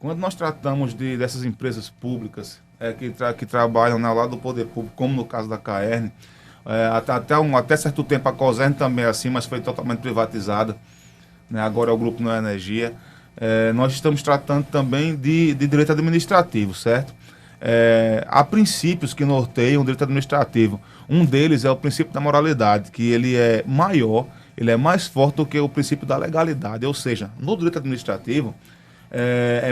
Quando nós tratamos dessas empresas públicas que trabalham, né, ao lado do poder público, como no caso da Caerne, até certo tempo a Cosern também é assim, mas foi totalmente privatizada, né, agora é o Grupo Nova Energia. Nós estamos tratando também de direito administrativo, certo? Há princípios que norteiam o direito administrativo. Um deles é o princípio da moralidade, que ele é maior, ele é mais forte do que o princípio da legalidade. Ou seja, no direito administrativo, é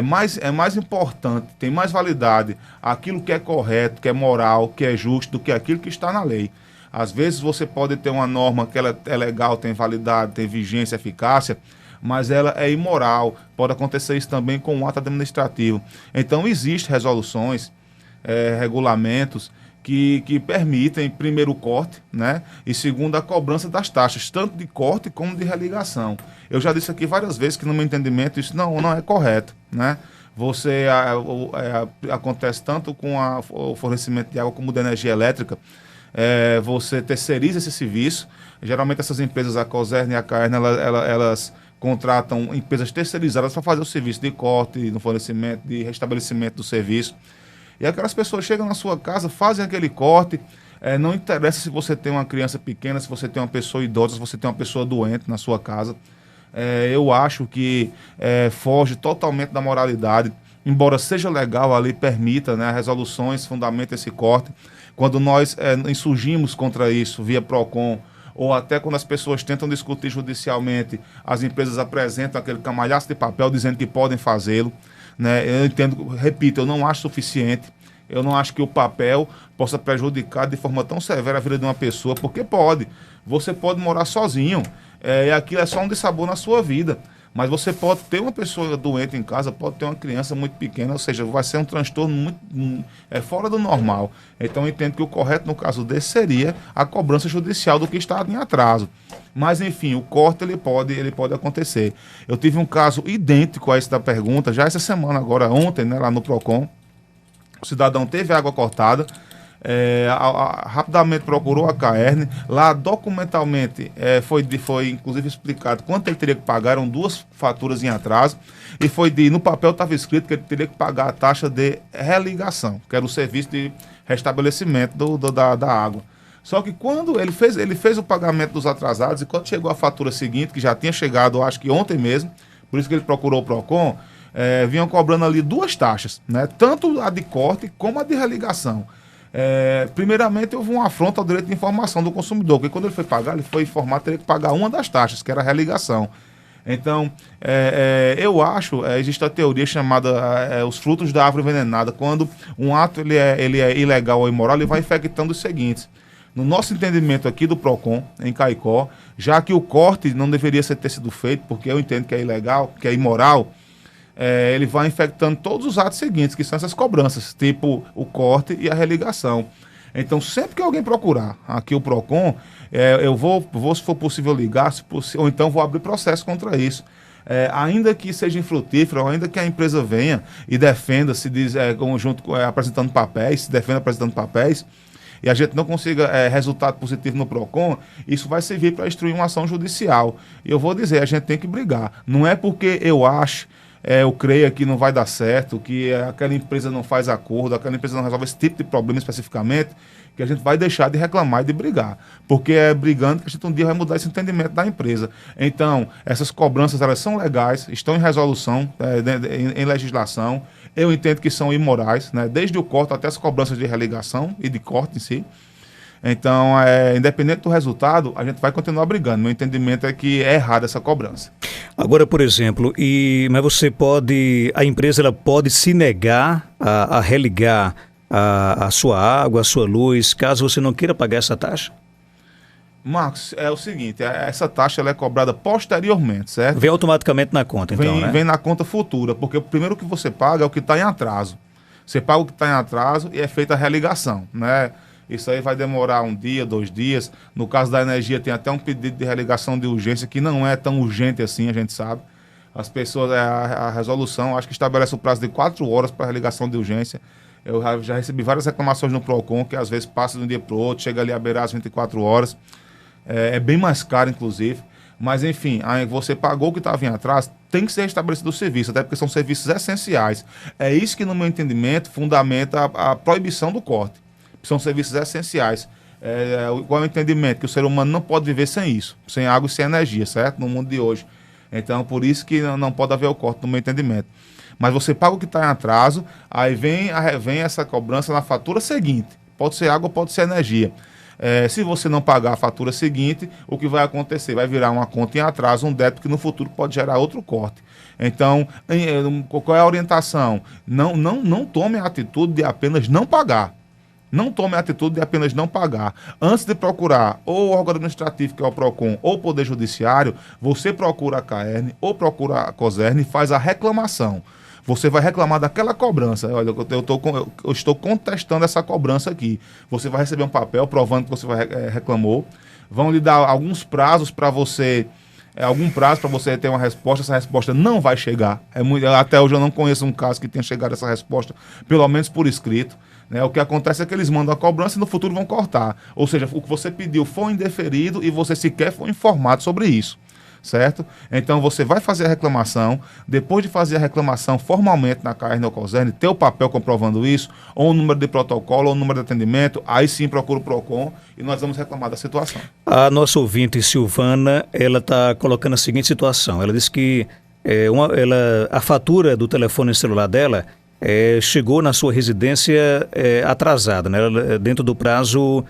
mais importante, tem mais validade aquilo que é correto, que é moral, que é justo, do que aquilo que está na lei. Às vezes você pode ter uma norma que ela é legal, tem validade, tem vigência, eficácia, mas ela é imoral. Pode acontecer isso também com o ato administrativo. Então, existem resoluções, regulamentos que permitem, primeiro, o corte, né? E segundo, a cobrança das taxas, tanto de corte como de religação. Eu já disse aqui várias vezes que, no meu entendimento, isso não é correto, né? Acontece tanto com o fornecimento de água como de energia elétrica. Você terceiriza esse serviço. Geralmente essas empresas, a Cosern e a Caerne, elas contratam empresas terceirizadas para fazer o serviço de corte, no fornecimento, de restabelecimento do serviço. E aquelas pessoas chegam na sua casa, fazem aquele corte. Não interessa se você tem uma criança pequena, se você tem uma pessoa idosa, se você tem uma pessoa doente na sua casa. Eu acho que foge totalmente da moralidade. Embora seja legal, a lei permita, né, resoluções fundamentem esse corte. Quando nós insurgimos contra isso via PROCON, ou até quando as pessoas tentam discutir judicialmente, as empresas apresentam aquele camalhaço de papel dizendo que podem fazê-lo, né? Eu entendo, repito, eu não acho suficiente. Eu não acho que o papel possa prejudicar de forma tão severa a vida de uma pessoa, porque pode. Você pode morar sozinho, e aquilo é só um dissabor na sua vida. Mas você pode ter uma pessoa doente em casa, pode ter uma criança muito pequena, ou seja, vai ser um transtorno muito fora do normal. Então eu entendo que o correto no caso desse seria a cobrança judicial do que está em atraso. Mas enfim, o corte ele pode acontecer. Eu tive um caso idêntico a esse da pergunta, já essa semana, agora ontem, né, lá no PROCON. O cidadão teve água cortada, rapidamente procurou a Caerne, lá documentalmente foi inclusive explicado quanto ele teria que pagar, eram 2 faturas em atraso, e no papel estava escrito que ele teria que pagar a taxa de religação, que era o serviço de restabelecimento da água. Só que quando ele fez o pagamento dos atrasados, e quando chegou a fatura seguinte, que já tinha chegado, acho que ontem mesmo, por isso que ele procurou o PROCON, vinham cobrando ali 2 taxas, né? Tanto a de corte como a de religação. Primeiramente, houve uma afronta ao direito de informação do consumidor, porque quando ele foi pagar, ele foi informar que teria que pagar uma das taxas, que era a religação. Então, eu acho, existe a teoria chamada os frutos da árvore envenenada. Quando um ato ele é ilegal ou imoral, ele vai infectando os seguintes. No nosso entendimento aqui do PROCON, em Caicó, já que o corte não deveria ter sido feito, porque eu entendo que é ilegal, que é imoral, ele vai infectando todos os atos seguintes, que são essas cobranças, tipo o corte e a religação. Então, sempre que alguém procurar aqui o PROCON, eu vou, se for possível, ligar, ou então vou abrir processo contra isso. Ainda que seja infrutífero, ainda que a empresa venha e defenda, apresentando papéis, se defenda apresentando papéis, e a gente não consiga resultado positivo no PROCON, isso vai servir para instruir uma ação judicial. E eu vou dizer, a gente tem que brigar. Não é porque eu creio que não vai dar certo, que aquela empresa não faz acordo, aquela empresa não resolve esse tipo de problema especificamente, que a gente vai deixar de reclamar e de brigar. Porque é brigando que a gente um dia vai mudar esse entendimento da empresa. Então, essas cobranças, elas são legais, estão em resolução, em legislação. Eu entendo que são imorais, né? Desde o corte até as cobranças de religação e de corte em si. Então, independente do resultado, a gente vai continuar brigando. Meu entendimento é que é errada essa cobrança. Agora, por exemplo, mas a empresa ela pode se negar a religar a sua água, a sua luz, caso você não queira pagar essa taxa? Marcos, é o seguinte, essa taxa ela é cobrada posteriormente, certo? Vem automaticamente na conta, então, né? Vem na conta futura, porque o primeiro que você paga é o que está em atraso. Você paga o que está em atraso e é feita a religação, né? Isso aí vai demorar 1 dia, 2 dias. No caso da energia, tem até um pedido de religação de urgência, que não é tão urgente assim, a gente sabe. As pessoas, a resolução, acho que estabelece o prazo de 4 horas para religação de urgência. Eu já recebi várias reclamações no PROCON, que às vezes passa de um dia para o outro, chega ali a beirar as 24 horas. É bem mais caro, inclusive. Mas, enfim, aí você pagou o que estava em atraso, tem que ser restabelecido o serviço, até porque são serviços essenciais. É isso que, no meu entendimento, fundamenta a proibição do corte. São serviços essenciais. Igual o entendimento que o ser humano não pode viver sem isso, sem água e sem energia, certo? No mundo de hoje. Então, por isso que não pode haver o corte, no meu entendimento. Mas você paga o que está em atraso, aí vem essa cobrança na fatura seguinte. Pode ser água, pode ser energia. Se você não pagar a fatura seguinte, o que vai acontecer? Vai virar uma conta em atraso, um débito que no futuro pode gerar outro corte. Então, qual é a orientação? Não tome a atitude de apenas não pagar. Não tome a atitude de apenas não pagar. Antes de procurar ou o órgão administrativo, que é o PROCON, ou o Poder Judiciário, você procura a CAERN ou procura a COSERN e faz a reclamação. Você vai reclamar daquela cobrança. Olha, eu estou contestando essa cobrança aqui. Você vai receber um papel provando que você reclamou. Vão lhe dar alguns prazos para você... algum prazo para você ter uma resposta. Essa resposta não vai chegar. Até hoje eu não conheço um caso que tenha chegado essa resposta, pelo menos por escrito. O que acontece é que eles mandam a cobrança e no futuro vão cortar. Ou seja, o que você pediu foi indeferido e você sequer foi informado sobre isso. Certo? Então você vai fazer a reclamação. Depois de fazer a reclamação formalmente na CAERN ou COSERN, ter o papel comprovando isso, ou o número de protocolo, ou o número de atendimento, aí sim procura o PROCON e nós vamos reclamar da situação. A nossa ouvinte Silvana, ela está colocando a seguinte situação. Ela disse que a fatura do telefone celular dela chegou na sua residência atrasada, né? Dentro do prazo,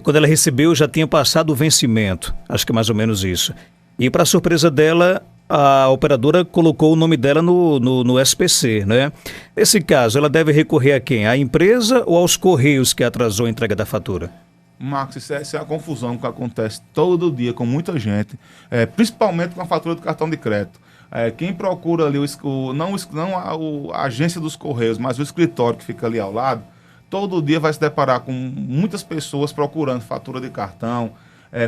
quando ela recebeu já tinha passado o vencimento, acho que é mais ou menos isso. E para surpresa dela, a operadora colocou o nome dela no SPC, né? Nesse caso, ela deve recorrer a quem? À empresa ou aos Correios que atrasou a entrega da fatura? Marcos, isso é a confusão que acontece todo dia com muita gente, principalmente com a fatura do cartão de crédito. Quem procura ali, não a agência dos Correios, mas o escritório que fica ali ao lado, todo dia vai se deparar com muitas pessoas procurando fatura de cartão,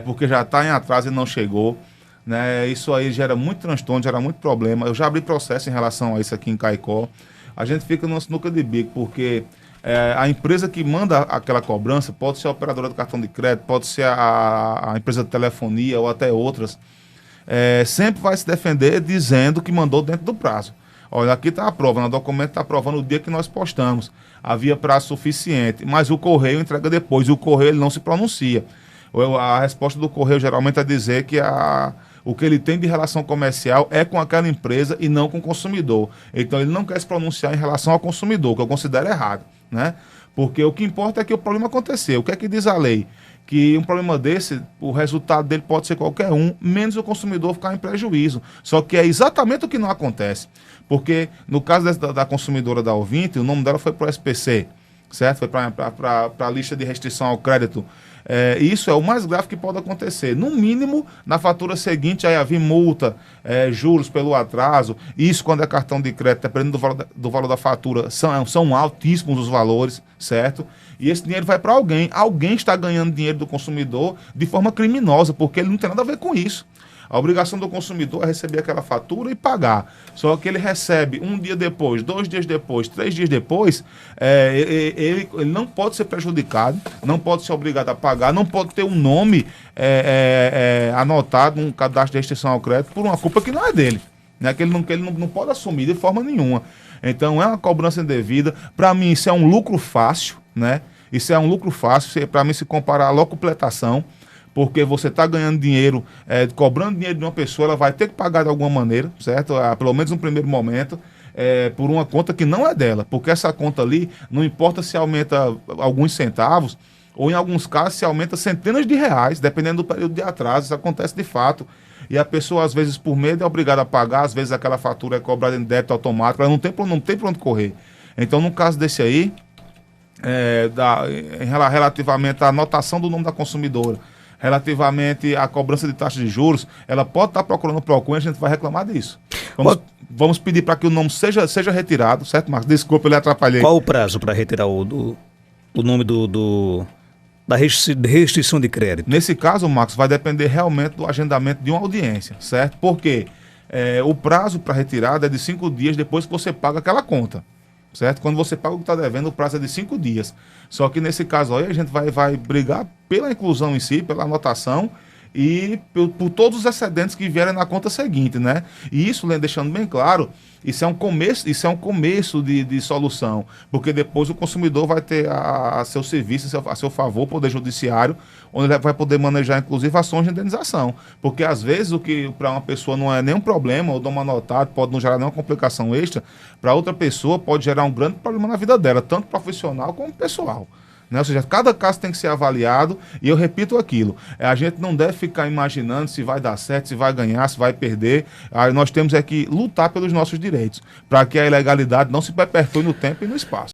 porque já está em atraso e não chegou. Né? Isso aí gera muito transtorno, gera muito problema. Eu já abri processo em relação a isso aqui em Caicó. A gente fica numa sinuca de bico, porque a empresa que manda aquela cobrança pode ser a operadora do cartão de crédito, pode ser a empresa de telefonia ou até outras. Sempre vai se defender dizendo que mandou dentro do prazo. Olha, aqui está a prova, no documento está provando o dia que nós postamos. Havia prazo suficiente, mas o Correio entrega depois. O Correio ele não se pronuncia. A resposta do Correio geralmente é dizer que o que ele tem de relação comercial é com aquela empresa e não com o consumidor. Então ele não quer se pronunciar em relação ao consumidor, que eu considero errado, né? Porque o que importa é que o problema aconteceu. O que é que diz a lei? Que um problema desse, o resultado dele pode ser qualquer um, menos o consumidor ficar em prejuízo. Só que é exatamente o que não acontece. Porque no caso da consumidora da ouvinte, o nome dela foi para o SPC, certo? Foi para a lista de restrição ao crédito. Isso é o mais grave que pode acontecer. No mínimo, na fatura seguinte, aí havia multa, juros pelo atraso. Isso quando é cartão de crédito, dependendo do valor da fatura, são altíssimos os valores, certo? E esse dinheiro vai para alguém. Alguém está ganhando dinheiro do consumidor de forma criminosa, porque ele não tem nada a ver com isso. A obrigação do consumidor é receber aquela fatura e pagar. Só que ele recebe um dia depois, 2 dias depois, 3 dias depois, ele não pode ser prejudicado, não pode ser obrigado a pagar, não pode ter um nome anotado num cadastro de restrição ao crédito por uma culpa que não é dele, né? Que ele não pode assumir de forma nenhuma. Então é uma cobrança indevida. Para mim isso é um lucro fácil, né? Isso é um lucro fácil, para mim se comparar à locupletação. Porque você está ganhando dinheiro, cobrando dinheiro de uma pessoa, ela vai ter que pagar de alguma maneira, certo? Pelo menos no primeiro momento, por uma conta que não é dela. Porque essa conta ali, não importa se aumenta alguns centavos, ou em alguns casos se aumenta centenas de reais, dependendo do período de atraso. Isso acontece de fato. E a pessoa, às vezes, por medo, é obrigada a pagar, às vezes aquela fatura é cobrada em débito automático, ela não tem para onde correr. Então, no caso desse aí, relativamente à anotação do nome da consumidora, relativamente à cobrança de taxa de juros, ela pode estar procurando o PROCON e a gente vai reclamar disso. Vamos pedir para que o nome seja retirado, certo, Marcos? Desculpa, eu lhe atrapalhei. Qual o prazo para retirar o nome da restrição de crédito? Nesse caso, Marcos, vai depender realmente do agendamento de uma audiência, certo? Porque o prazo para retirada é de 5 dias depois que você paga aquela conta. Certo? Quando você paga o que está devendo, o prazo é de 5 dias. Só que nesse caso aí a gente vai brigar pela inclusão em si, pela anotação e por todos os excedentes que vierem na conta seguinte, né? E isso, deixando bem claro, isso é um começo de solução, porque depois o consumidor vai ter a seu serviço, a seu favor, o Poder Judiciário, onde ele vai poder manejar, inclusive, ações de indenização. Porque, às vezes, o que para uma pessoa não é nenhum problema, ou doma anotado, pode não gerar nenhuma complicação extra, para outra pessoa pode gerar um grande problema na vida dela, tanto profissional como pessoal. Né? Ou seja, cada caso tem que ser avaliado, e eu repito aquilo, a gente não deve ficar imaginando se vai dar certo, se vai ganhar, se vai perder. Nós temos que lutar pelos nossos direitos, para que a ilegalidade não se perpetue no tempo e no espaço.